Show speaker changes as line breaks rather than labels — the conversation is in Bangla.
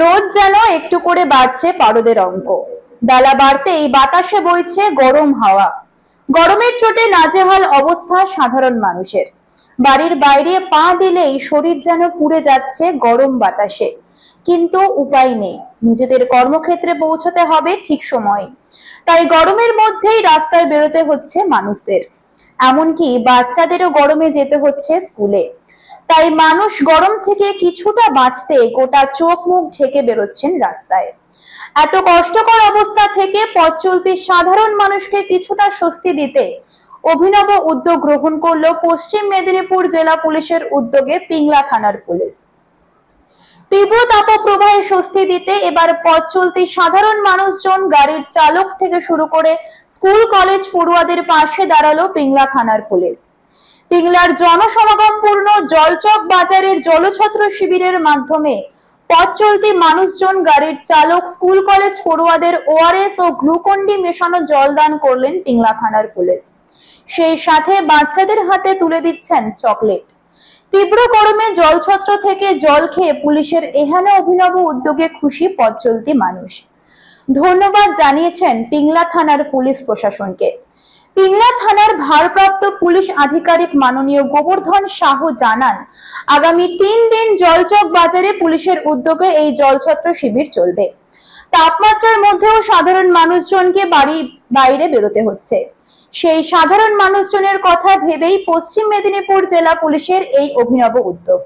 রোজ যেন একটু করে বাড়ছে পারদের অঙ্ক। বেলা বাড়তেই বাতাসে বইছে গরম হাওয়া। গরমের চোটে নাজেহাল অবস্থা সাধারণ মানুষের। বাড়ির বাইরে পা দিলেই শরীর যেন পুড়ে যাচ্ছে গরম বাতাসে, কিন্তু উপায় নেই, নিজেদের কর্মক্ষেত্রে পৌঁছতে হবে ঠিক সময়ে। তাই গরমের মধ্যেই রাস্তায় বেরোতে হচ্ছে মানুষদের, এমনকি বাচ্চাদেরও গরমে যেতে হচ্ছে স্কুলে। তাই মানুষ গরম থেকে কিছুটা বাঁচতে গোটা চোখ মুখ ঢেকে বেরোচ্ছেন রাস্তায়। এত কষ্টকর অবস্থা থেকে পথ চলতি সাধারণ মানুষকে কিছুটা স্বস্তি দিতে অভিনব উদ্যোগ গ্রহণ করলো পশ্চিম মেদিনীপুর জেলা পুলিশের উদ্যোগে পিংলা থানার পুলিশ। তীব্র তাপপ্রবাহে স্বস্তি দিতে এবার পথ চলতি সাধারণ মানুষজন, গাড়ির চালক থেকে শুরু করে স্কুল কলেজ পড়ুয়াদের পাশে দাঁড়ালো পিংলা থানার পুলিশ। পিংলার জনসমাগমপূর্ণ জলচক বাজারের জলছত্র শিবিরের মাধ্যমে পথ চলতি মানুষজন, গাড়ির চালক, স্কুল কলেজ পড়ুয়াদের ওআরএস ও গ্লুকন্ডি মেশানো জল দান করলেন পিংলা থানার পুলিশ। সেই সাথে বাচ্চাদের হাতে তুলে দিচ্ছেন চকলেট। তীব্র গরমে জলছত্র থেকে জল খেয়ে পুলিশের এহেন অভিনব উদ্যোগে খুশি পথ চলতি মানুষ। ধন্যবাদ জানিয়েছেন পিংলা থানার পুলিশ প্রশাসনকে। পিংলা থানার ভারপ্রাপ্ত পুলিশ আধিকারিক মাননীয় গোবর্ধন সাহ জানান, আগামী 3 দিন জলচক বাজারে পুলিশের উদ্যোগে এই জলছত্র শিবির চলবে। তাপমাত্রার মধ্যেও সাধারণ মানুষজনকে বাড়ি বাইরে বেরোতে হচ্ছে। সেই সাধারণ মানুষজনের কথা ভেবেই পশ্চিম মেদিনীপুর জেলা পুলিশের এই অভিনব উদ্যোগ।